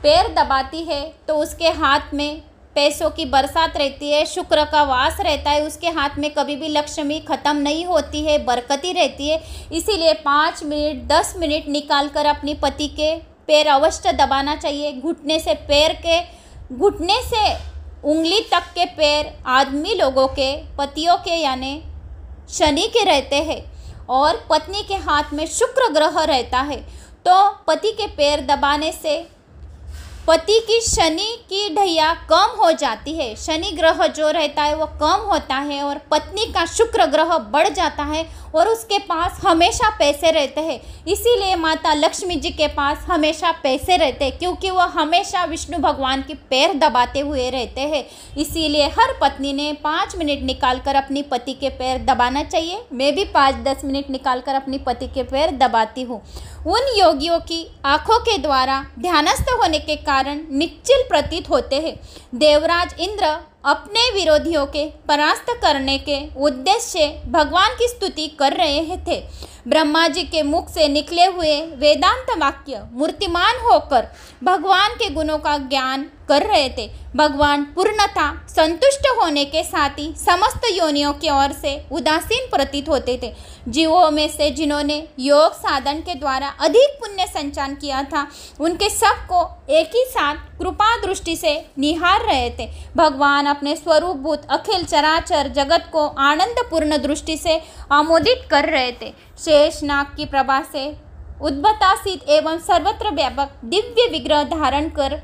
पैर दबाती है तो उसके हाथ में पैसों की बरसात रहती है, शुक्र का वास रहता है, उसके हाथ में कभी भी लक्ष्मी ख़त्म नहीं होती है, बरकती रहती है। इसीलिए 5 मिनट 10 मिनट निकाल कर अपनी पति के पैर अवश्य दबाना चाहिए। घुटने से उंगली तक के पैर आदमी लोगों के, पतियों के यानी शनि के रहते हैं और पत्नी के हाथ में शुक्र ग्रह रहता है। तो पति के पैर दबाने से पति की शनि की ढैया कम हो जाती है, शनि ग्रह जो रहता है वो कम होता है और पत्नी का शुक्र ग्रह बढ़ जाता है और उसके पास हमेशा पैसे रहते हैं। इसीलिए माता लक्ष्मी जी के पास हमेशा पैसे रहते हैं क्योंकि वो हमेशा विष्णु भगवान के पैर दबाते हुए रहते हैं। इसीलिए हर पत्नी ने 5 मिनट निकाल कर अपनी पति के पैर दबाना चाहिए। मैं भी 5-10 मिनट निकाल कर अपनी पति के पैर दबाती हूँ। उन योगियों की आँखों के द्वारा ध्यानस्थ होने के कारण निश्चल प्रतीत होते हैं। देवराज इंद्र अपने विरोधियों के परास्त करने के उद्देश्य से भगवान की स्तुति कर रहे थे। ब्रह्मा जी के मुख से निकले हुए वेदांत वाक्य मूर्तिमान होकर भगवान के गुणों का ज्ञान कर रहे थे। भगवान पूर्णता संतुष्ट होने के साथ ही समस्त योनियों की ओर से उदासीन प्रतीत होते थे। जीवों में से जिन्होंने योग साधन के द्वारा अधिक पुण्य संचयन किया था उनके सबको एक ही साथ कृपा दृष्टि से निहार रहे थे। भगवान अपने स्वरूपभूत अखिल चराचर जगत को आनंदपूर्ण दृष्टि से आमोदित कर रहे थे। शेष नाग की प्रभा से उद्भतासित एवं सर्वत्र व्यापक दिव्य विग्रह धारण कर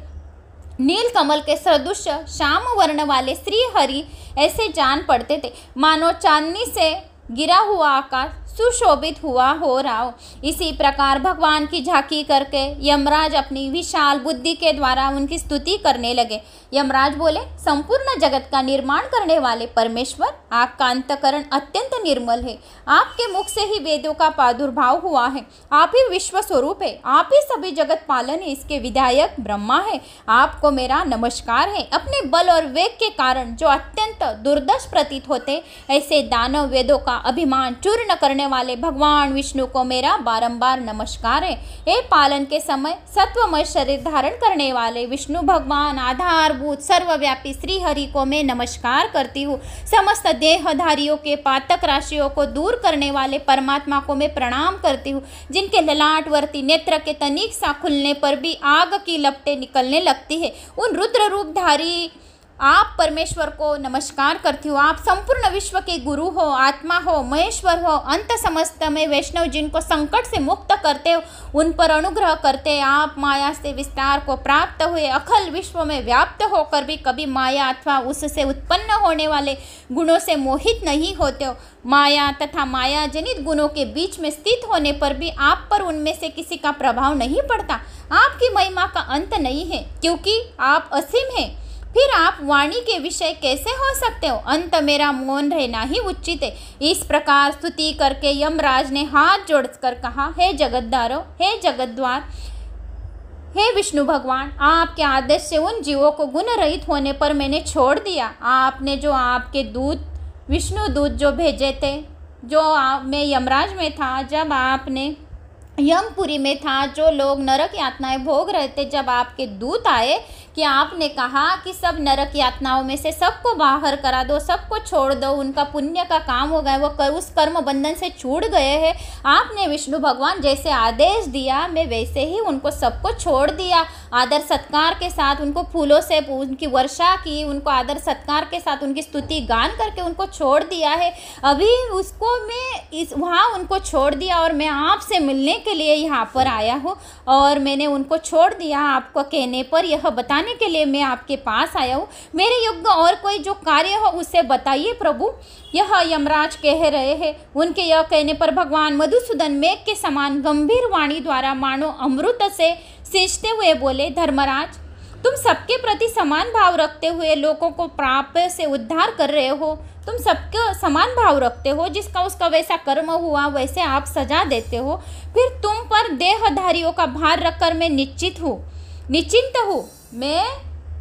नील कमल के सदृश श्याम वर्ण वाले श्री हरि ऐसे जान पड़ते थे मानो चांदनी से गिरा हुआ आकाश सुशोभित हुआ हो रहा हो। इसी प्रकार भगवान की झांकी करके यमराज अपनी विशाल बुद्धि के द्वारा उनकी स्तुति करने लगे। यमराज बोले, संपूर्ण जगत का निर्माण करने वाले परमेश्वर, आपका अंतःकरण अत्यंत निर्मल है। आपके मुख से ही वेदों का प्रादुर्भाव हुआ है। आप ही विश्व स्वरूप है, आप ही सभी जगत पालन है, इसके विधायक ब्रह्मा है। आपको मेरा नमस्कार है। अपने बल और वेग के कारण जो अत्यंत दुर्दश प्रतीत होते ऐसे दानव वेदों का अभिमान चूर्ण करने वाले भगवान विष्णु को मेरा बारंबार नमस्कार है। हे पालन के समय सत्वमय शरीर धारण करने वाले विष्णु भगवान आधारभूत सर्वव्यापी श्री हरि को मैं नमस्कार करती हूँ। समस्त देहधारियों के पातक राशियों को दूर करने वाले परमात्मा को मैं प्रणाम करती हूँ। जिनके ललाटवर्ती नेत्र के तनिक सा खुलने पर भी आग की लपटें निकलने लगती है, उन रुद्र रूपधारी आप परमेश्वर को नमस्कार करती हो। आप संपूर्ण विश्व के गुरु हो, आत्मा हो, महेश्वर हो, अंत समस्त में वैष्णव जिनको संकट से मुक्त करते हो, उन पर अनुग्रह करते। आप माया से विस्तार को प्राप्त हुए अखल विश्व में व्याप्त होकर भी कभी माया अथवा उससे उत्पन्न होने वाले गुणों से मोहित नहीं होते हो। माया तथा माया जनित गुणों के बीच में स्थित होने पर भी आप पर उनमें से किसी का प्रभाव नहीं पड़ता। आपकी महिमा का अंत नहीं है, क्योंकि आप असीम हैं। फिर आप वाणी के विषय कैसे हो सकते हो? अंत मेरा मौन रहना ही उचित है। इस प्रकार स्तुति करके यमराज ने हाथ जोड़कर कहा, हे जगतधारो, हे जगद्वार, हे विष्णु भगवान, आपके आदेश से उन जीवों को गुण रहित होने पर मैंने छोड़ दिया। आपने जो आपके दूत विष्णु दूत जो भेजे थे, मैं यमराज में था, जब आपने यमपुरी में था, जो लोग नरक यातनाएं भोग रहे थे, जब आपके दूत आए कि आपने कहा कि सब नरक यातनाओं में से सबको बाहर करा दो, सबको छोड़ दो, उनका पुण्य का काम हो गया, वो उस कर्म बंधन से छूट गए हैं। आपने विष्णु भगवान जैसे आदेश दिया, मैं वैसे ही उनको सबको छोड़ दिया। आदर सत्कार के साथ उनको फूलों से उनकी वर्षा की, उनको आदर सत्कार के साथ उनकी स्तुति गान करके उनको छोड़ दिया है। अभी उसको मैं वहाँ उनको छोड़ दिया और मैं आपसे मिलने के लिए यहाँ पर आया हूँ, और मैंने उनको छोड़ दिया आपको कहने पर। यह बताने के लिए मैं आपके पास आया हूँ। मेरे योग्य और कोई जो कार्य हो उसे बताइए प्रभु। यह यमराज कह रहे हैं। उनके यह कहने पर भगवान मधुसूदन मेघ के समान गंभीर वाणी द्वारा मानो अमृत से सींचते हुए बोले, धर्मराज, तुम सबके प्रति समान भाव रखते हुए लोगों को पाप से उद्धार कर रहे हो। तुम सबके समान भाव रखते हो, जिसका उसका वैसा कर्म हुआ वैसे आप सजा देते हो। फिर तुम पर देहधारियों का भार रखकर मैं निश्चिंत हूँ। मैं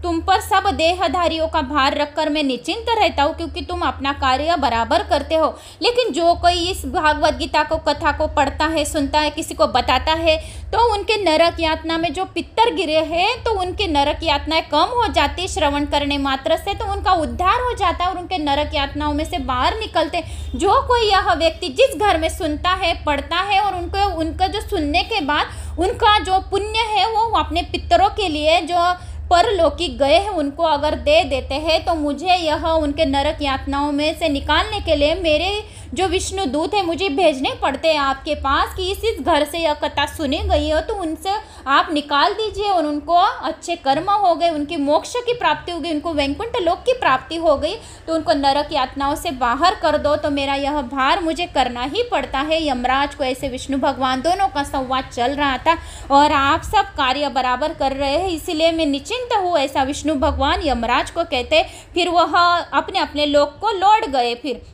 तुम पर सब देहधारियों का भार रखकर मैं निश्चिंत रहता हूँ, क्योंकि तुम अपना कार्य बराबर करते हो। लेकिन जो कोई इस भागवत गीता को कथा को पढ़ता है, सुनता है, किसी को बताता है, तो उनके नरक यातना में जो पितर गिरे हैं, तो उनके नरक यातनाएं कम हो जाती श्रवण करने मात्र से, तो उनका उद्धार हो जाता है और उनके नरक यातनाओं में से बाहर निकलते। जो कोई यह व्यक्ति जिस घर में सुनता है, पढ़ता है, और उनका जो सुनने के बाद उनका जो पुण्य है वो अपने पितरों के लिए जो परलौकिक गए हैं उनको अगर दे देते हैं, तो मुझे यह उनके नरक यातनाओं में से निकालने के लिए मेरे जो विष्णु दूत है मुझे भेजने पड़ते हैं आपके पास कि इस घर से यह कथा सुनी गई हो, तो उनसे आप निकाल दीजिए और उनको अच्छे कर्म हो गए, उनकी मोक्ष की प्राप्ति हो गई, उनको वैकुंठ लोक की प्राप्ति हो गई, तो उनको नरक यातनाओं से बाहर कर दो। तो मेरा यह भार मुझे करना ही पड़ता है। यमराज को ऐसे विष्णु भगवान दोनों का संवाद चल रहा था और आप सब कार्य बराबर कर रहे हैं, इसीलिए मैं निश्चिंत हूँ, ऐसा विष्णु भगवान यमराज को कहते। फिर वह अपने अपने लोक को लौट गए। फिर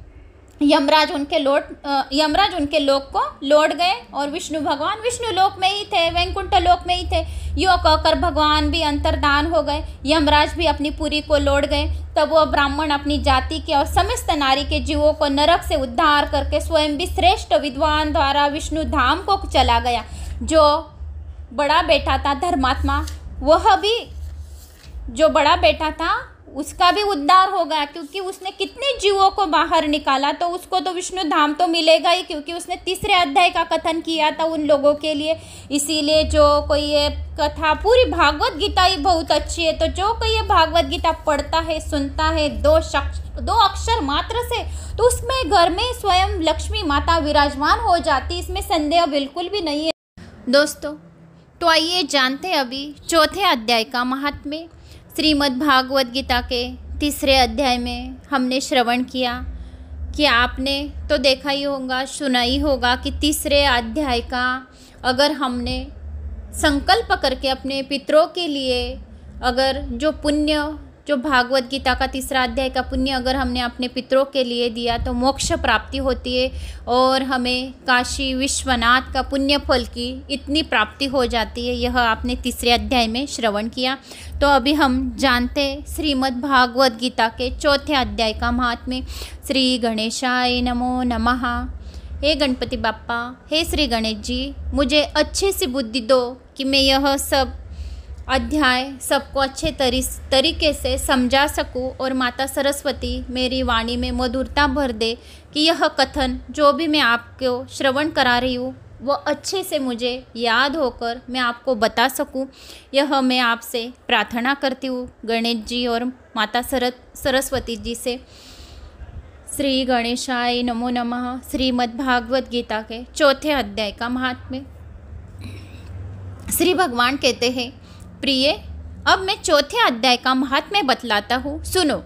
यमराज उनके लोक को लौट गए और विष्णु भगवान विष्णु लोक में ही थे, वैकुंठ लोक में ही थे। यो कहकर भगवान भी अंतर्धान हो गए। यमराज भी अपनी पुरी को लौट गए। तब वह ब्राह्मण अपनी जाति के और समस्त नारी के जीवों को नरक से उद्धार करके स्वयं भी श्रेष्ठ विद्वान द्वारा विष्णु धाम को चला गया। जो बड़ा बेटा था धर्मात्मा, वह भी जो बड़ा बेटा था उसका भी उद्धार हो गया, क्योंकि उसने कितने जीवों को बाहर निकाला, तो उसको तो विष्णु धाम तो मिलेगा ही, क्योंकि उसने तीसरे अध्याय का कथन किया था उन लोगों के लिए। इसीलिए जो कोई ये कथा, पूरी भागवत गीता ही बहुत अच्छी है, तो जो कोई ये भागवत गीता पढ़ता है, सुनता है दो अक्षर मात्र से, तो उसमें घर में स्वयं लक्ष्मी माता विराजमान हो जाती, इसमें संदेह बिल्कुल भी नहीं है। दोस्तों, तो आइए जानते हैं अभी चौथे अध्याय का महात्म्य। श्रीमद् भागवत गीता के तीसरे अध्याय में हमने श्रवण किया कि आपने तो देखा ही होगा, सुना ही होगा कि तीसरे अध्याय का अगर हमने संकल्प करके अपने पितरों के लिए अगर जो पुण्य, जो भागवत गीता का तीसरा अध्याय का पुण्य अगर हमने अपने पितरों के लिए दिया तो मोक्ष प्राप्ति होती है और हमें काशी विश्वनाथ का पुण्य फल की इतनी प्राप्ति हो जाती है। यह आपने तीसरे अध्याय में श्रवण किया। तो अभी हम जानते श्रीमद् भागवत गीता के चौथे अध्याय का महात्म्य। श्री गणेशाय नमो नमः। हे गणपति बाप्पा, हे श्री गणेश जी, मुझे अच्छी सी बुद्धि दो कि मैं यह सब अध्याय सबको अच्छे तरीके से समझा सकूं और माता सरस्वती मेरी वाणी में मधुरता भर दे कि यह कथन जो भी मैं आपको श्रवण करा रही हूँ वो अच्छे से मुझे याद होकर मैं आपको बता सकूं। यह मैं आपसे प्रार्थना करती हूँ गणेश जी और माता सरस्वती जी से। श्री गणेशाय नमो नमः। श्रीमद् भागवत गीता के चौथे अध्याय का महात्म्य। श्री भगवान कहते हैं, प्रिय, अब मैं चौथे अध्याय का महात्म्य बतलाता हूँ, सुनो।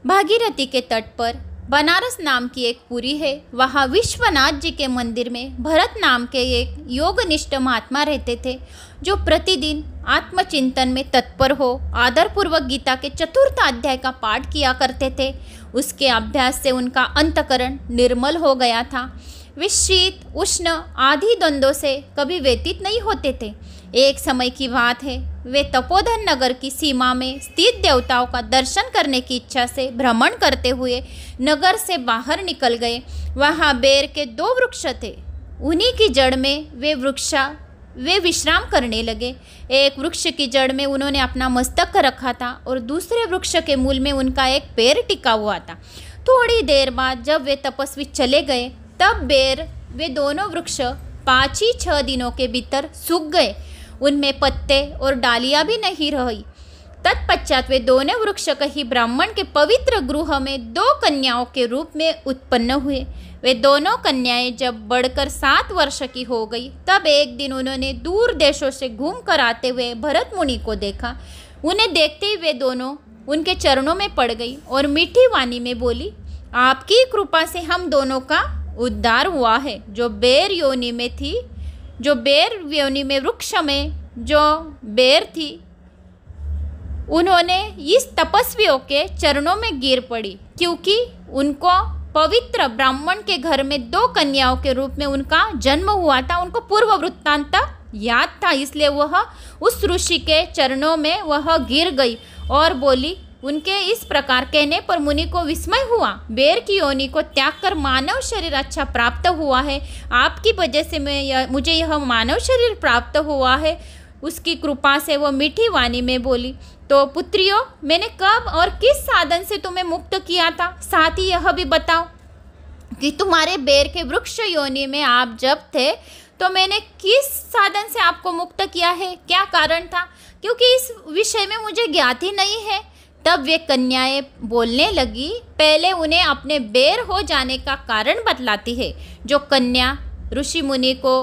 भागीरथी के तट पर बनारस नाम की एक पुरी है। वहाँ विश्वनाथ जी के मंदिर में भरत नाम के एक योगनिष्ठ महात्मा रहते थे, जो प्रतिदिन आत्मचिंतन में तत्पर हो आदरपूर्वक गीता के चतुर्थ अध्याय का पाठ किया करते थे। उसके अभ्यास से उनका अंतकरण निर्मल हो गया था। वे शीत उष्ण आदि द्वंद्वों से कभी व्यतीत नहीं होते थे। एक समय की बात है, वे तपोधन नगर की सीमा में स्थित देवताओं का दर्शन करने की इच्छा से भ्रमण करते हुए नगर से बाहर निकल गए। वहाँ बेर के 2 वृक्ष थे। उन्हीं की जड़ में वे विश्राम करने लगे। एक वृक्ष की जड़ में उन्होंने अपना मस्तक रखा था और दूसरे वृक्ष के मूल में उनका एक पैर टिका हुआ था। थोड़ी देर बाद जब वे तपस्वी चले गए, तब वे दोनों वृक्ष 5 ही 6 दिनों के भीतर सूख गए। उनमें पत्ते और डालियां भी नहीं रही। तत्पश्चात वे दोनों वृक्ष कहीं ब्राह्मण के पवित्र गृह में 2 कन्याओं के रूप में उत्पन्न हुए। वे दोनों कन्याएं जब बढ़कर 7 वर्ष की हो गई, तब एक दिन उन्होंने दूर देशों से घूम कर आते हुए भरत मुनि को देखा। उन्हें देखते ही वे दोनों उनके चरणों में पड़ गई और मीठी वाणी में बोली, आपकी कृपा से हम दोनों का उद्धार हुआ है। जो बेर योनि में वृक्ष में जो बेर थी, उन्होंने इस तपस्वियों के चरणों में गिर पड़ी, क्योंकि उनको पवित्र ब्राह्मण के घर में 2 कन्याओं के रूप में उनका जन्म हुआ था। उनको पूर्व वृत्तांत याद था, इसलिए वह उस ऋषि के चरणों में वह गिर गई और बोली। उनके इस प्रकार कहने पर मुनि को विस्मय हुआ। बेर की योनि को त्याग कर मानव शरीर अच्छा प्राप्त हुआ है। आपकी वजह से मुझे यह मानव शरीर प्राप्त हुआ है। उसकी कृपा से वह मीठी वाणी में बोली, तो पुत्रियों, मैंने कब और किस साधन से तुम्हें मुक्त किया था? साथ ही यह भी बताओ कि तुम्हारे बेर के वृक्ष योनि में आप जब थे, तो मैंने किस साधन से आपको मुक्त किया है? क्या कारण था? क्योंकि इस विषय में मुझे ज्ञात ही नहीं है। तब वे कन्याएं बोलने लगी। पहले उन्हें अपने बेर हो जाने का कारण बतलाती है। जो कन्या ऋषि मुनि को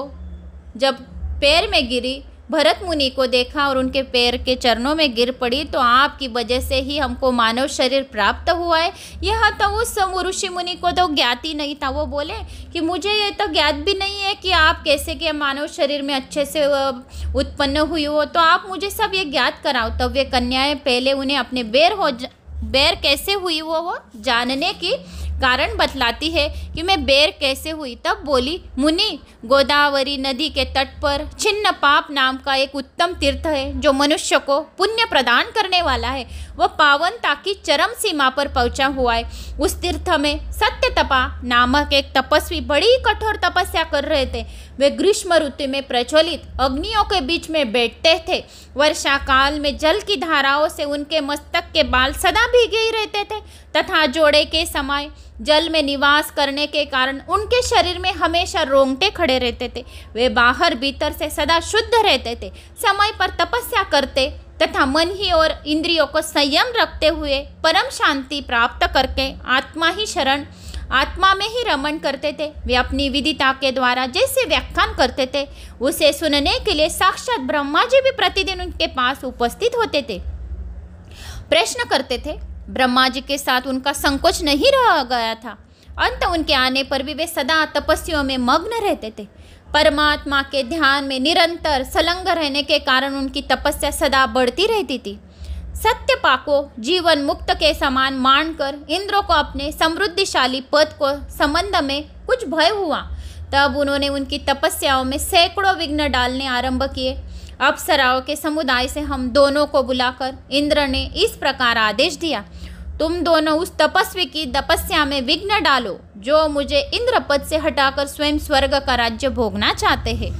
जब पैर में गिरी, भरत मुनि को देखा और उनके पैर के चरणों में गिर पड़ी, तो आपकी वजह से ही हमको मानव शरीर प्राप्त हुआ है। यह तो उस ऋषि मुनि को तो ज्ञात ही नहीं था। वो बोले कि मुझे ये तो ज्ञात भी नहीं है कि आप कैसे के मानव शरीर में अच्छे से उत्पन्न हुई हो, तो आप मुझे सब ये ज्ञात कराओ। तब वे कन्याएं पहले उन्हें अपने बेर कैसे हुई वो जानने की कारण बतलाती है कि मैं बेर कैसे हुई। तब बोली, मुनि, गोदावरी नदी के तट पर छिन्न पाप नाम का एक उत्तम तीर्थ है, जो मनुष्य को पुण्य प्रदान करने वाला है। वह पावनता की चरम सीमा पर पहुंचा हुआ है। उस तीर्थ में सत्यतपा नामक एक तपस्वी बड़ी कठोर तपस्या कर रहे थे। वे ग्रीष्म ऋतु में प्रज्वलित अग्नियों के बीच में बैठते थे। वर्षा काल में जल की धाराओं से उनके मस्तक के बाल सदा भीगे ही रहते थे, तथा जोड़े के समय जल में निवास करने के कारण उनके शरीर में हमेशा रोंगटे खड़े रहते थे। वे बाहर भीतर से सदा शुद्ध रहते थे। समय पर तपस्या करते तथा मन ही और इंद्रियों को संयम रखते हुए परम शांति प्राप्त करके आत्मा में ही रमण करते थे। वे अपनी विदिता के द्वारा जैसे व्याख्यान करते थे, उसे सुनने के लिए साक्षात ब्रह्मा जी भी प्रतिदिन उनके पास उपस्थित होते थे, प्रश्न करते थे। ब्रह्मा जी के साथ उनका संकोच नहीं रह गया था। अंत उनके आने पर भी वे सदा तपस्याओं में मग्न रहते थे। परमात्मा के ध्यान में निरंतर संलग्न रहने के कारण उनकी तपस्या सदा बढ़ती रहती थी। सत्यपा को जीवन मुक्त के समान मानकर इंद्र को अपने समृद्धिशाली पद को संबंध में कुछ भय हुआ। तब उन्होंने उनकी तपस्याओं में सैकड़ों विघ्न डालने आरंभ किए। अप्सराओं के समुदाय से हम दोनों को बुलाकर इंद्र ने इस प्रकार आदेश दिया, तुम दोनों उस तपस्वी की तपस्या में विघ्न डालो जो मुझे इंद्र पद से हटाकर स्वयं स्वर्ग का राज्य भोगना चाहते हैं।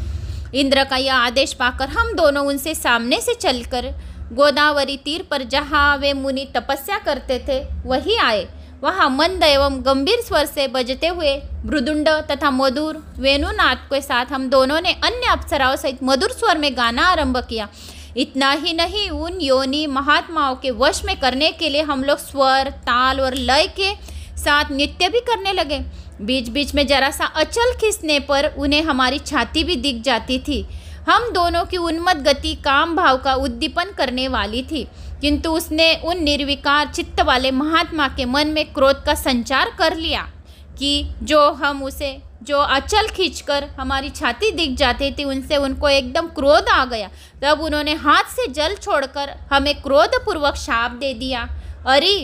इंद्र का यह आदेश पाकर हम दोनों उनसे सामने से चलकर गोदावरी तीर पर जहाँ वे मुनि तपस्या करते थे वही आए। वहाँ मंद एवं गंभीर स्वर से बजते हुए मृदुंड तथा मधुर वेणुनाद के साथ हम दोनों ने अन्य अप्सराओं सहित मधुर स्वर में गाना आरंभ किया। इतना ही नहीं, उन योनि महात्माओं के वश में करने के लिए हम लोग स्वर, ताल और लय के साथ नृत्य भी करने लगे। बीच बीच में जरा सा अचल खींचने पर उन्हें हमारी छाती भी दिख जाती थी। हम दोनों की उन्मत्त गति काम भाव का उद्दीपन करने वाली थी, किंतु उसने उन निर्विकार चित्त वाले महात्मा के मन में क्रोध का संचार कर लिया कि जो अचल खींचकर हमारी छाती दिख जाती थी, उनसे उनको एकदम क्रोध आ गया। तब उन्होंने हाथ से जल छोड़कर हमें क्रोधपूर्वक शाप दे दिया, अरे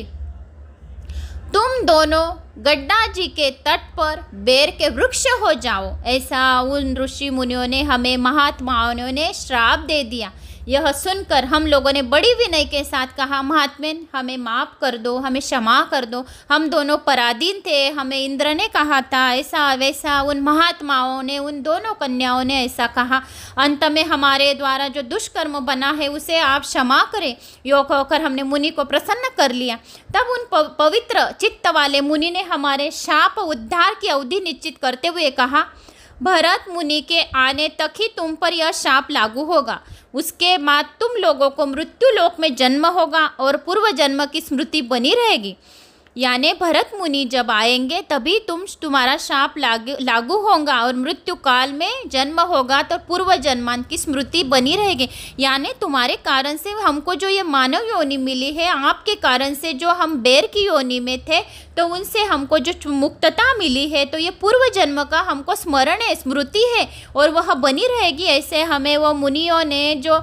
तुम दोनों गड्डा जी के तट पर बेर के वृक्ष हो जाओ। ऐसा उन ऋषि मुनियों ने, हमें महात्माओं ने श्राप दे दिया। यह सुनकर हम लोगों ने बड़ी विनय के साथ कहा, महात्मेन हमें माफ़ कर दो, हमें क्षमा कर दो, हम दोनों पराधीन थे, हमें इंद्र ने कहा था ऐसा वैसा। उन महात्माओं ने, उन दोनों कन्याओं ने ऐसा कहा। अंत में हमारे द्वारा जो दुष्कर्म बना है उसे आप क्षमा करें। योग होकर हमने मुनि को प्रसन्न कर लिया। तब उन पवित्र चित्त वाले मुनि ने हमारे शाप उद्धार की अवधि निश्चित करते हुए कहा, भरत मुनि के आने तक ही तुम पर यह शाप लागू होगा। उसके बाद तुम लोगों को मृत्यु लोक में जन्म होगा और पूर्व जन्म की स्मृति बनी रहेगी। यानी भरत मुनि जब आएंगे तभी तुम्हारा शाप लागू होगा और मृत्यु काल में जन्म होगा तो पूर्व जन्मान की स्मृति बनी रहेगी। यानी तुम्हारे कारण से हमको जो ये मानव योनि मिली है, आपके कारण से जो हम बेर की योनि में थे तो उनसे हमको जो मुक्तता मिली है, तो ये पूर्व जन्म का हमको स्मरण है, स्मृति है और वह बनी रहेगी। ऐसे हमें वो मुनियों ने, जो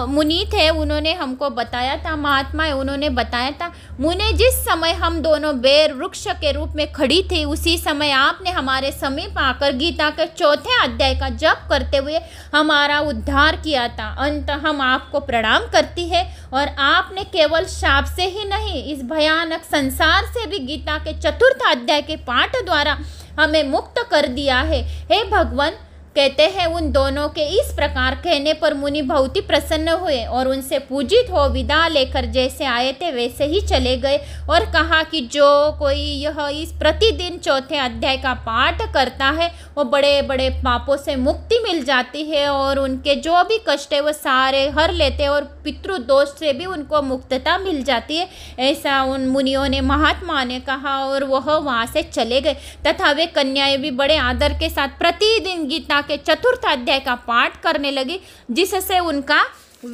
मुनि थे, उन्होंने हमको बताया था, महात्मा उन्होंने बताया था। मुने जिस समय हम दोनों बेर वृक्ष के रूप में खड़ी थी, उसी समय आपने हमारे समीप आकर गीता के 4थे अध्याय का जप करते हुए हमारा उद्धार किया था। अंत हम आपको प्रणाम करती है और आपने केवल शाप से ही नहीं, इस भयानक संसार से भी गीता के 4th अध्याय के पाठ द्वारा हमें मुक्त कर दिया है। हे भगवान, कहते हैं उन दोनों के इस प्रकार कहने पर मुनि बहुत ही प्रसन्न हुए और उनसे पूजित हो विदा लेकर जैसे आए थे वैसे ही चले गए और कहा कि जो कोई यह इस प्रतिदिन 4थे अध्याय का पाठ करता है वो बड़े बड़े पापों से मुक्ति मिल जाती है और उनके जो भी कष्ट है वो सारे हर लेते हैं और पितृदोष से भी उनको मुक्तता मिल जाती है। ऐसा उन मुनियों ने, महात्मा ने कहा और वह वहाँ से चले गए। तथा वे कन्याएं भी बड़े आदर के साथ प्रतिदिन गीता के 4th अध्याय का पाठ करने लगी, जिससे उनका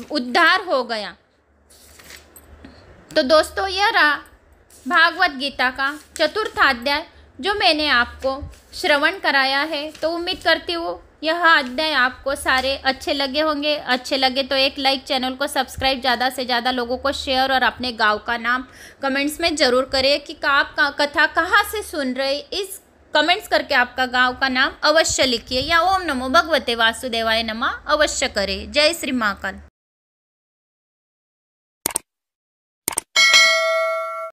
उद्धार हो गया। तो दोस्तों, यह रहा भागवत गीता का 4th अध्याय जो मैंने आपको श्रवण कराया है। तो उम्मीद करती हूँ यह अध्याय आपको सारे अच्छे लगे होंगे। अच्छे लगे तो एक लाइक, चैनल को सब्सक्राइब, ज़्यादा से ज़्यादा लोगों को शेयर और अपने गांव का नाम कमेंट्स में ज़रूर करें कि आप कथा कहाँ से सुन रहे। इस कमेंट्स करके आपका गांव का नाम अवश्य लिखिए या ओम नमो भगवते वासुदेवाय नमः अवश्य करें। जय श्री महाकाल।